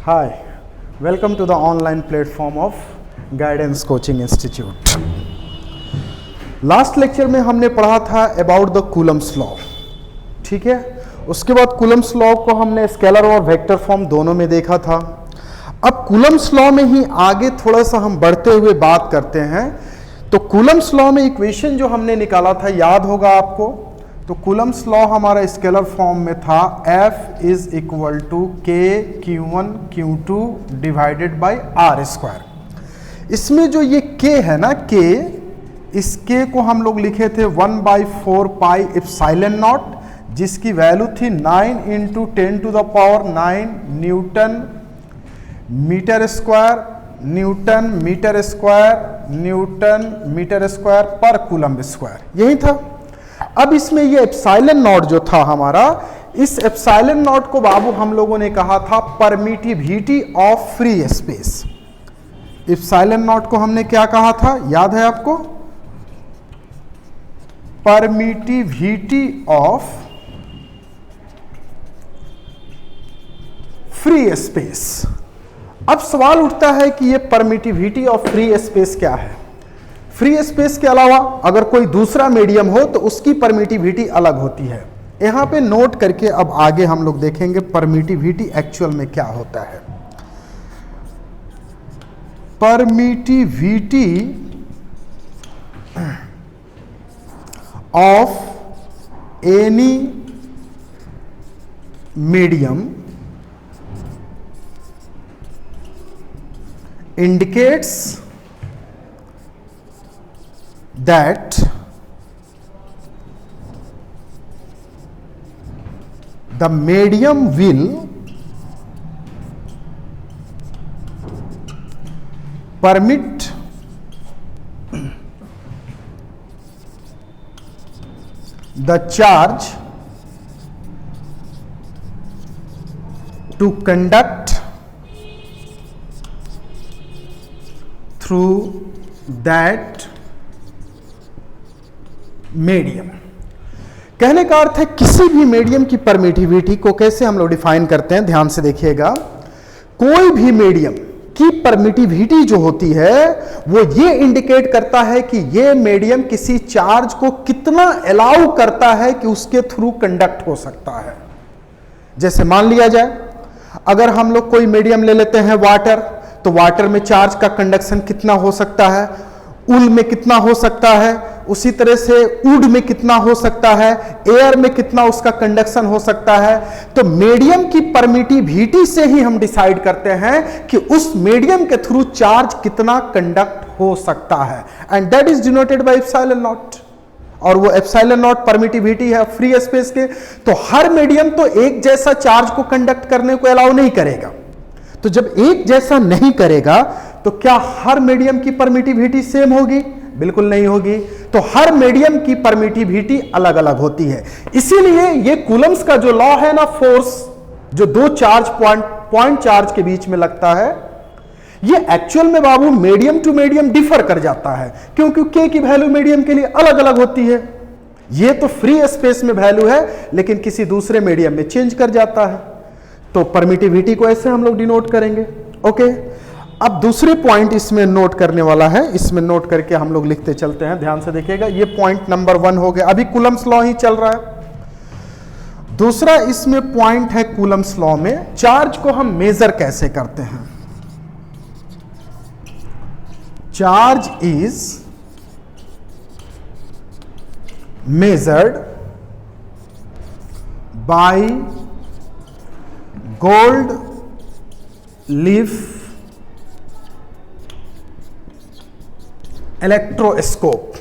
Hi, welcome to the online platform of Guidance Coaching Institute. Last lecture में हमने पढ़ा था अबाउट द कूलम्स लॉ, ठीक है। उसके बाद कूलम्स लॉ को हमने स्केलर और वेक्टर फॉर्म दोनों में देखा था। अब कूलम्स लॉ में ही आगे थोड़ा सा हम बढ़ते हुए बात करते हैं। तो कूलम्स लॉ में इक्वेशन जो हमने निकाला था याद होगा आपको। तो कूलम्स लॉ हमारा स्केलर फॉर्म में था F इज इक्वल टू के Q1 Q2 divided by R square. इसमें जो ये K है ना, K, इस K को हम लोग लिखे थे 1/4 पाई एप्सिलॉन नॉट, जिसकी वैल्यू थी 9 into 10 to the power 9 newton metre square, newton metre square, newton metre square पर कूलम्ब स्क्वायर, यही था। अब इसमें ये एप्सिलॉन नॉट जो था हमारा, इस एप्सिलॉन नॉट को बाबू हम लोगों ने कहा था permittivity of free space. Epsilon not को हमने क्या कहा था, याद है आपको? Permittivity of free space. अब सवाल उठता है कि ये परमिटिविटी ऑफ फ्री स्पेस क्या है। फ्री स्पेस के अलावा अगर कोई दूसरा मीडियम हो तो उसकी परमिटिविटी अलग होती है। यहां पे नोट करके अब आगे हम लोग देखेंगे परमिटिविटी एक्चुअल में क्या होता है। Permittivity of any medium indicates that the medium will permit the charge to conduct through that medium. कहने का अर्थ है किसी भी मीडियम की परमिटिविटी को कैसे हम लोग डिफाइन करते हैं, ध्यान से देखिएगा। कोई भी मीडियम की परमिटिविटी जो होती है वो ये इंडिकेट करता है कि ये मीडियम किसी चार्ज को कितना अलाउ करता है कि उसके थ्रू कंडक्ट हो सकता है। जैसे मान लिया जाए अगर हम लोग कोई मीडियम ले लेते हैं वाटर, तो वाटर में चार्ज का कंडक्शन कितना हो सकता है, उल में कितना हो सकता है, उसी तरह से वुड में कितना हो सकता है, एयर में कितना उसका कंडक्शन हो सकता है। तो मीडियम की परमिटिविटी से ही हम डिसाइड करते हैं कि उस मीडियम के थ्रू चार्ज कितना कंडक्ट हो सकता है, and that is denoted by epsilon not. और वो एप्सिलॉन नॉट परमिटिविटी है फ्री स्पेस के। तो हर मीडियम तो एक जैसा चार्ज को कंडक्ट करने को अलाउ नहीं करेगा। तो जब एक जैसा नहीं करेगा तो क्या हर मीडियम की परमिटिविटी सेम होगी? बिल्कुल नहीं होगी। तो हर मीडियम की परमिटिविटी अलग अलग होती है। इसीलिए ये कूलम्स का जो लॉ है ना, फोर्स जो दो चार्ज पॉइंट चार्ज के बीच में लगता है, ये एक्चुअल में बाबू मीडियम टू मीडियम डिफर कर जाता है, क्योंकि के की वैल्यू मीडियम के लिए अलग अलग होती है। ये तो फ्री स्पेस में वैल्यू है, लेकिन किसी दूसरे मीडियम में चेंज कर जाता है। तो परमिटिविटी को ऐसे हम लोग डिनोट करेंगे। ओके, अब दूसरे पॉइंट इसमें नोट करने वाला है, इसमें नोट करके हम लोग लिखते चलते हैं। ध्यान से देखिएगा, ये पॉइंट नंबर 1 हो गया। अभी कूलम्स लॉ ही चल रहा है। दूसरा इसमें पॉइंट है कूलम्स लॉ में, चार्ज को हम मेजर कैसे करते हैं। Charge is measured by gold leaf electroscope.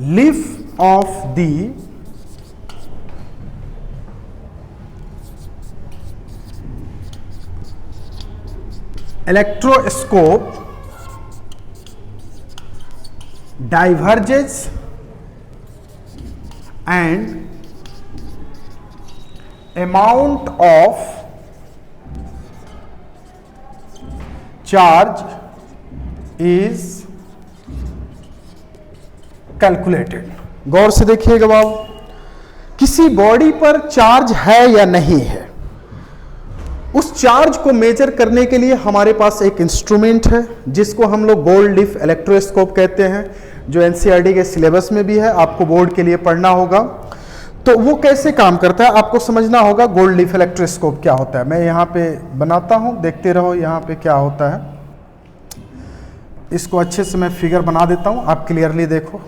Leaf of the electroscope diverges and amount of charge is calculated. गौर से देखिएगा बाबू, किसी बॉडी पर चार्ज है या नहीं है, उस चार्ज को मेजर करने के लिए हमारे पास एक इंस्ट्रूमेंट है जिसको हम लोग गोल्ड लीफ इलेक्ट्रोस्कोप कहते हैं, जो एनसीईआरटी के सिलेबस में भी है, आपको बोर्ड के लिए पढ़ना होगा। तो वो कैसे काम करता है आपको समझना होगा। गोल्ड लीफ इलेक्ट्रोस्कोप क्या होता है, मैं यहाँ पे बनाता हूँ, देखते रहो यहाँ पे क्या होता है। इसको अच्छे से मैं फिगर बना देता हूँ, आप क्लियरली देखो।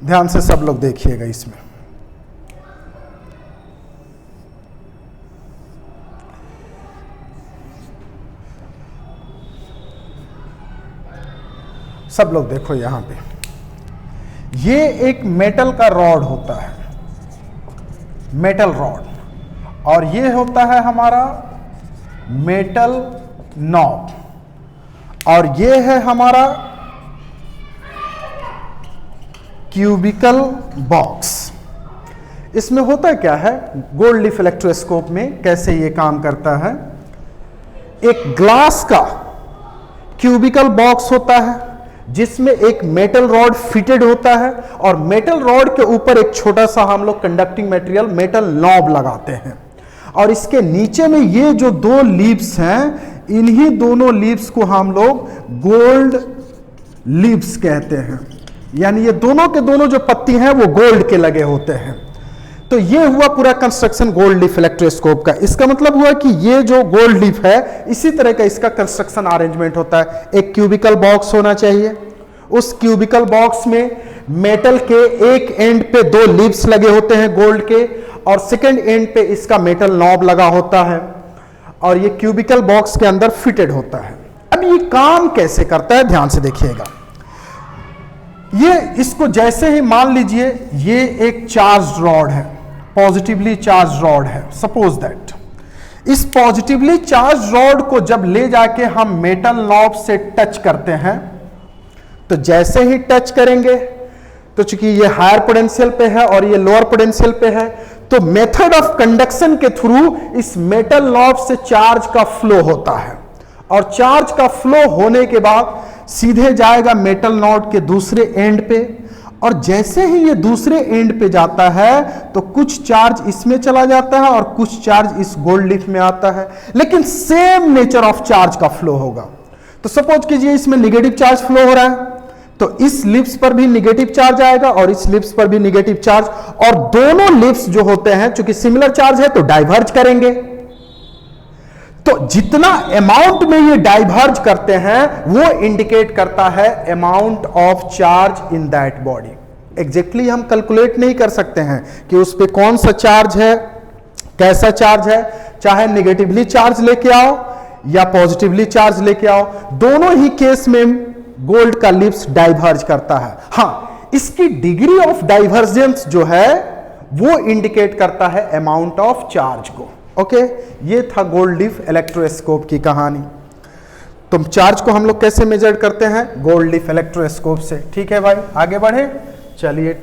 ध्यान से सब लोग देखिएगा इसमें। सब लोग देखो यहां पे, ये एक मेटल का रॉड होता है, मेटल रॉड, और ये होता है हमारा मेटल नॉब, और ये है हमारा क्यूबिकल बॉक्स। इसमें होता क्या है, गोल्ड लीफ इलेक्ट्रोस्कोप में कैसे ये काम करता है, एक ग्लास का क्यूबिकल बॉक्स होता है जिसमें एक मेटल रॉड फिटेड होता है, और मेटल रॉड के ऊपर एक छोटा सा हम लोग कंडक्टिंग मटेरियल मेटल नॉब लगाते हैं, और इसके नीचे में ये जो दो लीव्स हैं, इन्हीं दोनों लीव्स को हम लोग गोल्ड लीव्स कहते हैं। यानी ये दोनों के दोनों जो पत्ती हैं वो गोल्ड के लगे होते हैं। तो ये हुआ पूरा कंस्ट्रक्शन गोल्ड लीफ इलेक्ट्रोस्कोप का। इसका मतलब हुआ कि ये जो गोल्ड लीफ है, इसी तरह का इसका कंस्ट्रक्शन अरेंजमेंट होता है। एक क्यूबिकल बॉक्स होना चाहिए, उस क्यूबिकल बॉक्स में मेटल के एक एंड पे दो लीव्स लगे होते हैं गोल्ड के, और सेकेंड एंड पे इसका मेटल नॉब लगा होता है, और ये क्यूबिकल बॉक्स के अंदर फिटेड होता है। अब ये काम कैसे करता है, ध्यान से देखिएगा। ये इसको जैसे ही मान लीजिए ये एक चार्ज रॉड है, पॉजिटिवली चार्ज रॉड है, सपोज दैट इस पॉजिटिवली चार्ज रॉड को जब ले जाके हम मेटल नॉब से टच करते हैं, तो जैसे ही टच करेंगे, तो चूंकि ये हायर पोटेंशियल पे है और ये लोअर पोटेंशियल पे है, तो मेथड ऑफ कंडक्शन के थ्रू इस मेटल नॉब से चार्ज का फ्लो होता है, और चार्ज का फ्लो होने के बाद सीधे जाएगा मेटल नॉड के दूसरे एंड पे, और जैसे ही ये दूसरे एंड पे जाता है तो कुछ चार्ज इसमें चला जाता है और कुछ चार्ज इस गोल्ड लीफ में आता है, लेकिन सेम नेचर ऑफ चार्ज का फ्लो होगा। तो सपोज कीजिए इसमें निगेटिव चार्ज फ्लो हो रहा है, तो इस लिप्स पर भी निगेटिव चार्ज आएगा और इस लिप्स पर भी निगेटिव चार्ज, और दोनों लिप्स जो होते हैं चूंकि सिमिलर चार्ज है तो डाइवर्ज करेंगे। तो जितना अमाउंट में ये डाइवर्ज करते हैं वो इंडिकेट करता है amount of charge in that body. Exactly हम कैलकुलेट नहीं कर सकते हैं कि उस पे कौन सा चार्ज है, कैसा चार्ज है, चाहे निगेटिवली चार्ज लेके आओ या पॉजिटिवली चार्ज लेके आओ, दोनों ही केस में गोल्ड का लिप्स डाइवर्ज करता है। हाँ, इसकी डिग्री ऑफ डाइवर्जेंस जो है वो इंडिकेट करता है अमाउंट ऑफ चार्ज को। ओके, ये था गोल्ड लीफ इलेक्ट्रोस्कोप की कहानी। तुम चार्ज को हम लोग कैसे मेजर करते हैं, गोल्ड लीफ इलेक्ट्रोस्कोप से। ठीक है भाई, आगे बढ़े, चलिए।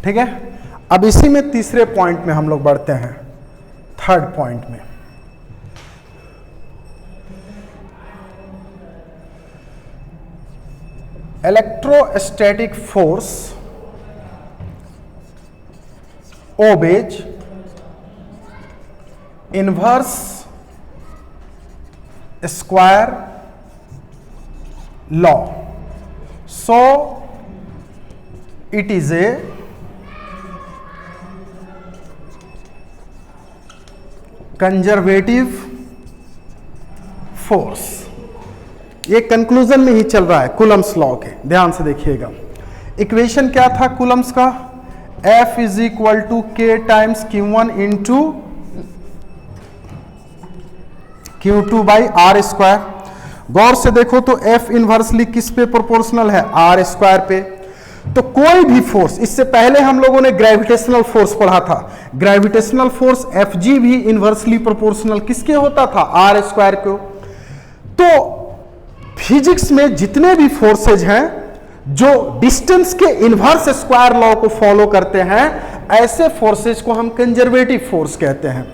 ठीक है, अब इसी में तीसरे पॉइंट में हम लोग बढ़ते हैं, थर्ड पॉइंट में। electrostatic force obeys inverse square law, so it is a conservative force. ये कंक्लूजन में ही चल रहा है कूलम्स लॉ के, ध्यान से देखिएगा। इक्वेशन क्या था कूलम्स का? F is equal to K times Q1 into Q2 by R square. गौर से देखो तो F इनवर्सली किस पे प्रोपोर्शनल है? आर स्क्वायर पे। तो कोई भी फोर्स, इससे पहले हम लोगों ने ग्रेविटेशनल फोर्स पढ़ा था, ग्रेविटेशनल फोर्स Fg भी इनवर्सली प्रोपोर्शनल किसके होता था? आर स्क्वायर को। तो फिजिक्स में जितने भी फोर्सेज हैं जो डिस्टेंस के इनवर्स स्क्वायर लॉ को फॉलो करते हैं, ऐसे फोर्सेज को हम कंजर्वेटिव फोर्स कहते हैं।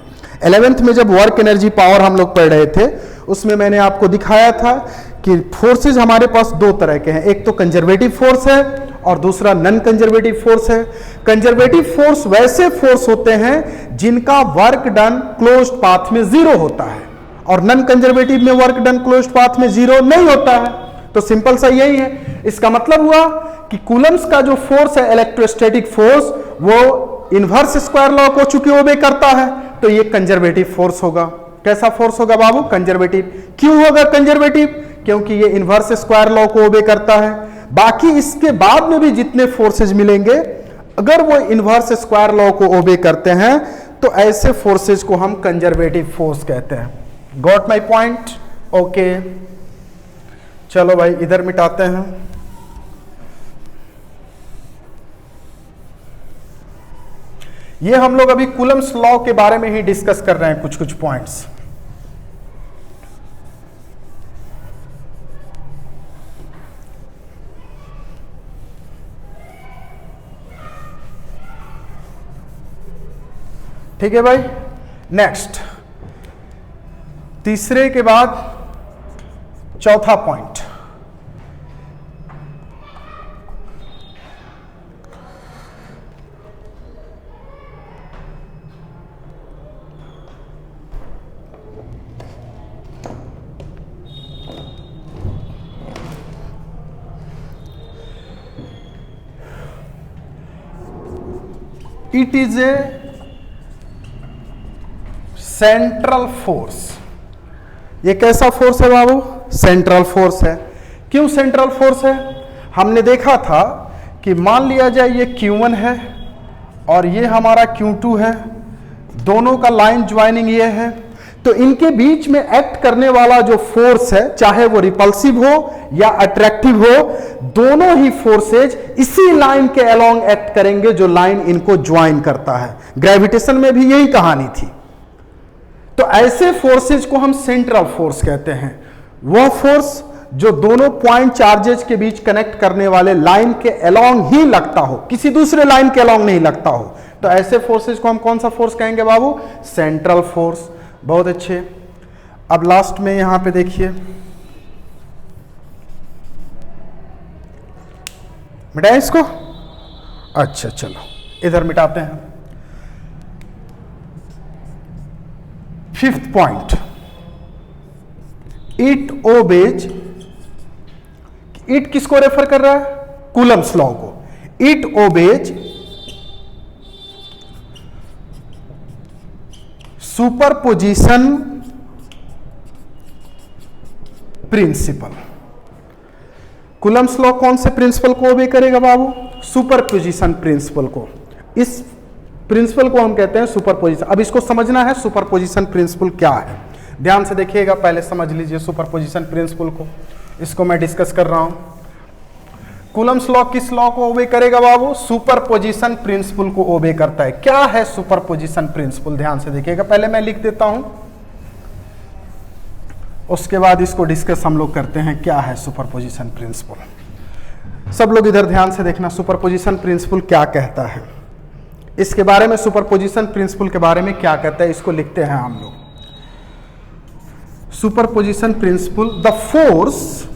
11th में जब वर्क एनर्जी पावर हम लोग पढ़ रहे थे, उसमें मैंने आपको दिखाया था कि फोर्सेज हमारे पास दो तरह के हैं, एक तो कंजर्वेटिव फोर्स है और दूसरा नॉन कंजर्वेटिव फोर्स है। कंजर्वेटिव फोर्स वैसे फोर्स होते हैं जिनका वर्क डन क्लोज्ड पाथ में जीरो होता है, और नॉन कंजर्वेटिव में वर्क डन क्लोज्ड पाथ में जीरो नहीं होता है। तो सिंपल सा यही है। इसका मतलब हुआ कि कूलम्स का जो फोर्स है इलेक्ट्रोस्टैटिक फोर्स, वो इनवर्स स्क्वायर लॉ को चूंकि ओबे करता है, तो ये कंजर्वेटिव फोर्स होगा। कैसा फोर्स होगा बाबू? कंजर्वेटिव। क्यों होगा कंजर्वेटिव? क्योंकि ये इनवर्स स्क्वायर लॉ को ओबे करता है। बाकी इसके बाद में भी जितने फोर्सेज मिलेंगे, अगर वो इनवर्स स्क्वायर लॉ को ओबे करते हैं, तो ऐसे फोर्सेज को हम कंजर्वेटिव फोर्स कहते हैं। Got my point? ओके, चलो भाई इधर मिटाते हैं। ये हम लोग अभी कूलम्स लॉ के बारे में ही डिस्कस कर रहे हैं, कुछ कुछ पॉइंट्स। ठीक है भाई। नेक्स्ट, तीसरे के बाद चौथा point, it is a central force. ये कैसा फोर्स है बाबू? सेंट्रल फोर्स है। क्यों सेंट्रल फोर्स है? हमने देखा था कि मान लिया जाए ये Q1 है और ये हमारा Q2 है, दोनों का लाइन ज्वाइनिंग ये है, तो इनके बीच में एक्ट करने वाला जो फोर्स है, चाहे वो रिपल्सिव हो या अट्रैक्टिव हो, दोनों ही फोर्सेज इसी लाइन के अलोंग एक्ट करेंगे जो लाइन इनको ज्वाइन करता है। ग्रेविटेशन में भी यही कहानी थी। तो ऐसे फोर्सेज को हम सेंट्रल फोर्स कहते हैं। वह फोर्स जो दोनों पॉइंट चार्जेज के बीच कनेक्ट करने वाले लाइन के अलोंग ही लगता हो, किसी दूसरे लाइन के अलोंग नहीं लगता हो, तो ऐसे फोर्सेज को हम कौन सा फोर्स कहेंगे बाबू? Central force. बहुत अच्छे। अब लास्ट में यहां पे देखिए, मिटाएं इसको। अच्छा चलो इधर मिटाते हैं। Fifth point, it obeys. It किसको रेफर कर रहा है? कूलम्स लॉ को। It obeys superposition principle. Coulomb's law कौन से प्रिंसिपल को ओबे करेगा बाबू? सुपरपोजिशन प्रिंसिपल को। इस प्रिंसिपल को हम कहते हैं सुपरपोजिशन। अब इसको समझना है सुपरपोजिशन प्रिंसिपल क्या है। ध्यान से देखिएगा, पहले समझ लीजिए सुपरपोजिशन प्रिंसिपल को। इसको मैं डिस्कस कर रहा हूं। कूलम्स लॉ किस लॉ को ओबे करेगा बाबू? सुपरपोजिशन प्रिंसिपल को ओबे करता है। क्या है सुपरपोजिशन प्रिंसिपल? ध्यान से देखिएगा, पहले मैं लिख देता हूं, उसके बाद इसको डिस्कस हम लोग करते हैं क्या है सुपरपोजिशन प्रिंसिपल। सब लोग इधर ध्यान से देखना, सुपरपोजिशन प्रिंसिपल क्या कहता है, इसके बारे में। सुपरपोजिशन प्रिंसिपल के बारे में क्या कहता है, इसको लिखते हैं हम लोग। Superposition principle, the force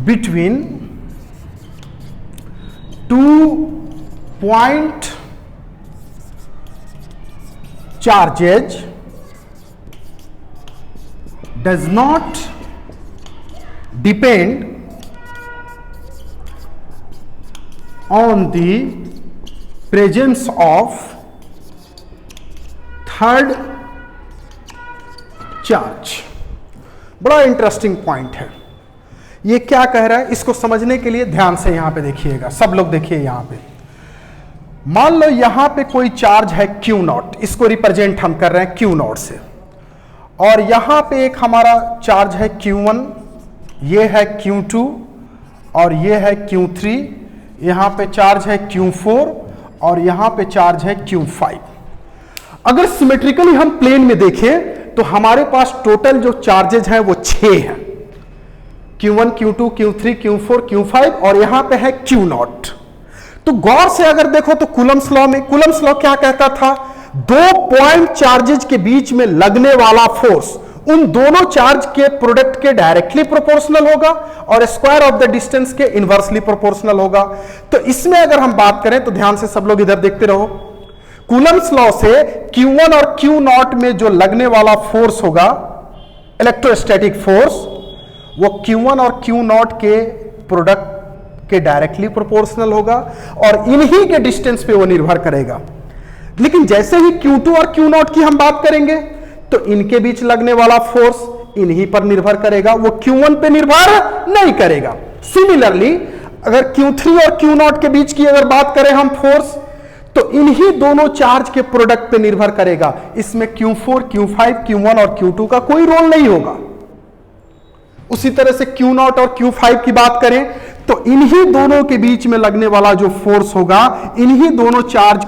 between 2 point charges does not depend on the presence of third charge. बड़ा इंटरेस्टिंग पॉइंट है। ये क्या कह रहा है, इसको समझने के लिए ध्यान से यहां पे देखिएगा, सब लोग देखिए यहां पे। मान लो यहां पे कोई चार्ज है Q नॉट, इसको रिप्रेजेंट हम कर रहे हैं Q नॉट से, और यहां पे एक हमारा चार्ज है Q1, ये है Q2 और ये है Q3, यहां पे चार्ज है Q4 और यहां पे चार्ज है Q5। अगर सिमेट्रिकली हम प्लेन में देखें तो हमारे पास टोटल जो चार्जेज हैं वो 6 हैं, Q1, Q2, Q3, Q4, Q5 और यहां पे है Q नॉट। तो गौर से अगर देखो तो कूलम्स लॉ में, कूलम्स लॉ क्या कहता था, 2 पॉइंट चार्जेज के बीच में लगने वाला फोर्स उन दोनों चार्ज के प्रोडक्ट के डायरेक्टली प्रोपोर्शनल होगा और स्क्वायर ऑफ द डिस्टेंस के इनवर्सली प्रोपोर्शनल होगा। तो इसमें अगर हम बात करें तो ध्यान से सब लोग इधर देखते रहो, कूलम्स लॉ से Q1 और Q नॉट में जो लगने वाला फोर्स होगा, इलेक्ट्रोस्टैटिक फोर्स, वो Q1 और Q नॉट के प्रोडक्ट के डायरेक्टली प्रोपोर्शनल होगा और इन्हीं के डिस्टेंस पे वो निर्भर करेगा। लेकिन जैसे ही Q2 और Q नॉट की हम बात करेंगे तो इनके बीच लगने वाला फोर्स इन्हीं पर निर्भर करेगा, वो Q1 पे निर्भर नहीं करेगा। सिमिलरली अगर Q3 और Q नॉट के बीच की अगर बात करें हम फोर्स, तो इन्हीं दोनों चार्ज के प्रोडक्ट पे निर्भर करेगा। इसमें Q4, Q5, Q1 और Q2 का कोई रोल नहीं होगा। उसी तरह से Q नॉट और Q5 की बात करें तो इन्हीं दोनों के बीच में लगने वाला जो फोर्स होगा इन्हीं दोनों चार्ज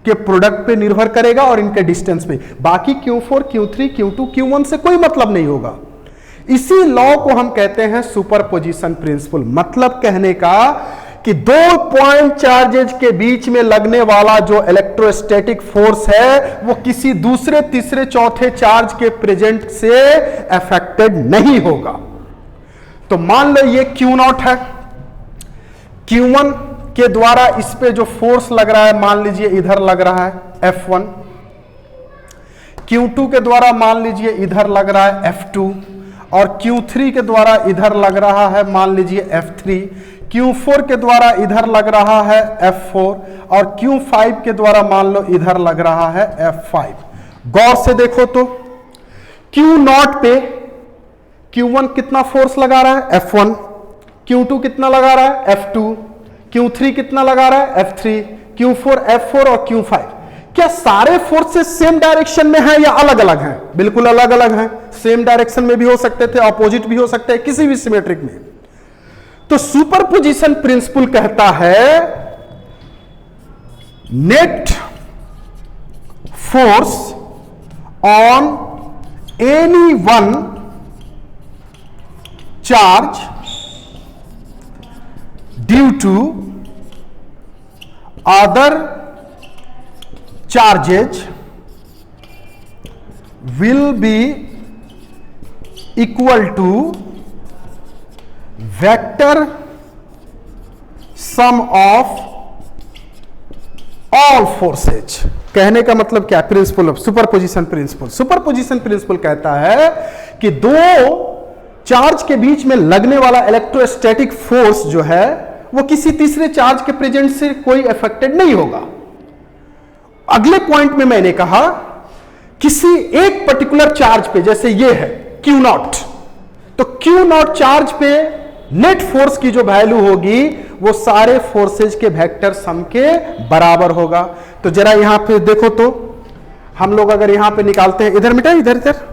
के प्रोडक्ट पे निर्भर करेगा और इनके डिस्टेंस पे। बाकी Q4, Q3, Q2, Q1 से कोई मतलब नहीं होगा। इसी लॉ को हम कहते हैं सुपरपोजिशन प्रिंसिपल। मतलब कहने का कि 2 पॉइंट चार्जेज के बीच में लगने वाला जो इलेक्ट्रोस्टैटिक फोर्स है वो किसी दूसरे, तीसरे, चौथे चार्ज के प्रेजेंट से अफेक्टेड नहीं होगा। तो मान लो ये Q नॉट है, Q1 के द्वारा इस पे जो फोर्स लग रहा है मान लीजिए इधर लग रहा है F1, Q2 के द्वारा मान लीजिए इधर लग रहा है F2 और Q3 के द्वारा इधर लग रहा है मान लीजिए F3, Q4 के द्वारा इधर लग रहा है F4 और Q5 के द्वारा मान लो इधर लग रहा है F5। गौर से देखो तो Q नॉट पे Q1 कितना फोर्स लगा रहा है F1, Q2 कितना लगा रहा है F2, Q3 कितना लगा रहा है F3, Q4, F4 और Q5। क्या सारे फोर्सेस सेम डायरेक्शन में हैं या अलग अलग हैं? बिल्कुल अलग अलग हैं। सेम डायरेक्शन में भी हो सकते थे, ऑपोजिट भी हो सकते हैं, किसी भी सिमेट्रिक में। तो सुपरपोजिशन प्रिंसिपल कहता है net force on any one charge due to other charges will be equal to vector sum of all forces। कहने का मतलब क्या? Principle of superposition principle. Superposition principle कहता है कि दो चार्ज के बीच में लगने वाला इलेक्ट्रोस्टैटिक फोर्स जो है वो किसी तीसरे चार्ज के प्रेजेंट से कोई अफेक्टेड नहीं होगा। अगले पॉइंट में मैंने कहा किसी एक पर्टिकुलर चार्ज पे, जैसे ये है Q नॉट, तो Q नॉट चार्ज पे नेट फोर्स की जो वैल्यू होगी वो सारे फोर्सेज के वेक्टर सम के बराबर होगा। तो जरा यहां पे देखो तो हम लोग अगर यहां पे निकालते हैं, इधर मिटा, इधर इधर,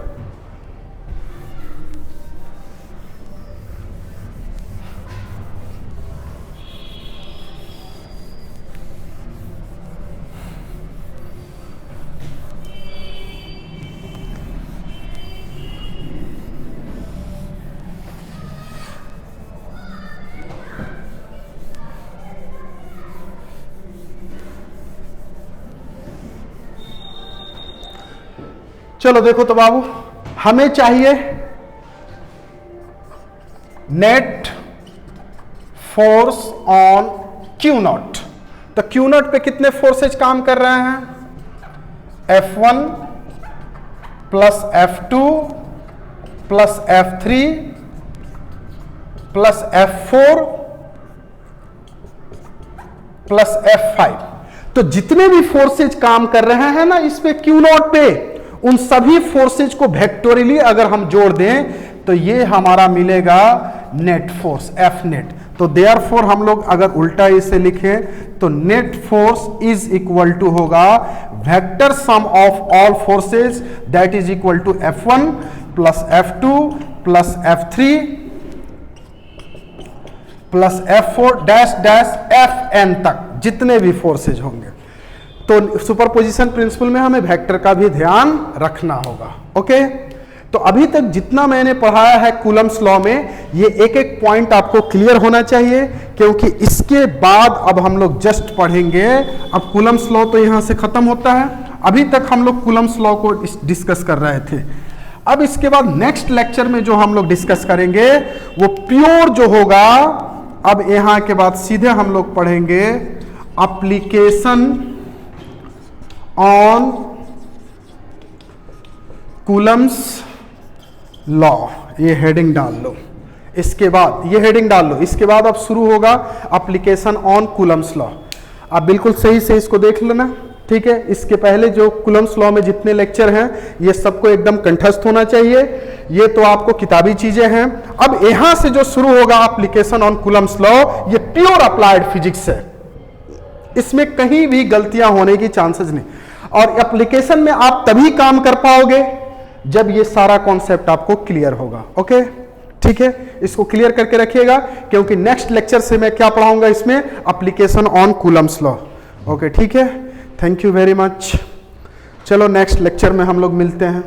चलो देखो तो बाबू, हमें चाहिए net force on Q not. तो क्यू नॉट पे कितने फोर्सेज काम कर रहे हैं? F1 plus F2 plus F3 plus F4 plus F5। तो जितने भी फोर्सेज काम कर रहे हैं ना इस पे क्यू नॉट पे, उन सभी फोर्सेज को वेक्टोरियली अगर हम जोड़ दें तो ये हमारा मिलेगा नेट फोर्स F नेट। तो देयरफॉर हम लोग अगर उल्टा इसे लिखें तो net force is equal to होगा vector sum of all forces that is equal to F1 plus F2 plus F3 plus F4 dash dash Fn तक जितने भी फोर्सेज होंगे। तो सुपरपोजिशन प्रिंसिपल में हमें वेक्टर का भी ध्यान रखना होगा। ओके, तो अभी तक जितना मैंने पढ़ाया है कूलम्स लॉ में, ये एक एक पॉइंट आपको क्लियर होना चाहिए, क्योंकि इसके बाद अब हम लोग जस्ट पढ़ेंगे। अब कूलम्स लॉ तो यहां से खत्म होता है, अभी तक हम लोग कूलम्स लॉ को डिस्कस कर रहे थे। अब इसके बाद नेक्स्ट लेक्चर में जो हम लोग डिस्कस करेंगे वो प्योर जो होगा, अब यहां के बाद सीधे हम लोग पढ़ेंगे एप्लीकेशन ऑन कूलम्स लॉ। ये हेडिंग डाल लो, इसके बाद ये हेडिंग डाल लो, इसके बाद अब शुरू होगा एप्लीकेशन ऑन कूलम्स लॉ। आप बिल्कुल सही से इसको देख लेना, ठीक है। इसके पहले जो कूलम्स लॉ में जितने लेक्चर हैं ये सबको एकदम कंठस्थ होना चाहिए, ये तो आपको किताबी चीजें हैं। अब यहां से जो शुरू होगा एप्लीकेशन ऑन कूलम्स लॉ, ये प्योर अप्लाइड फिजिक्स है, इसमें कहीं भी गलतियां होने की चांसेस नहीं। और एप्लीकेशन में आप तभी काम कर पाओगे जब ये सारा कॉन्सेप्ट आपको क्लियर होगा। ओके, ठीक है, इसको क्लियर करके रखिएगा, क्योंकि नेक्स्ट लेक्चर से मैं क्या पढ़ाऊंगा इसमें, application on Coulomb's law. Okay, ठीक है, थैंक यू वेरी मच। चलो नेक्स्ट लेक्चर में हम लोग मिलते हैं।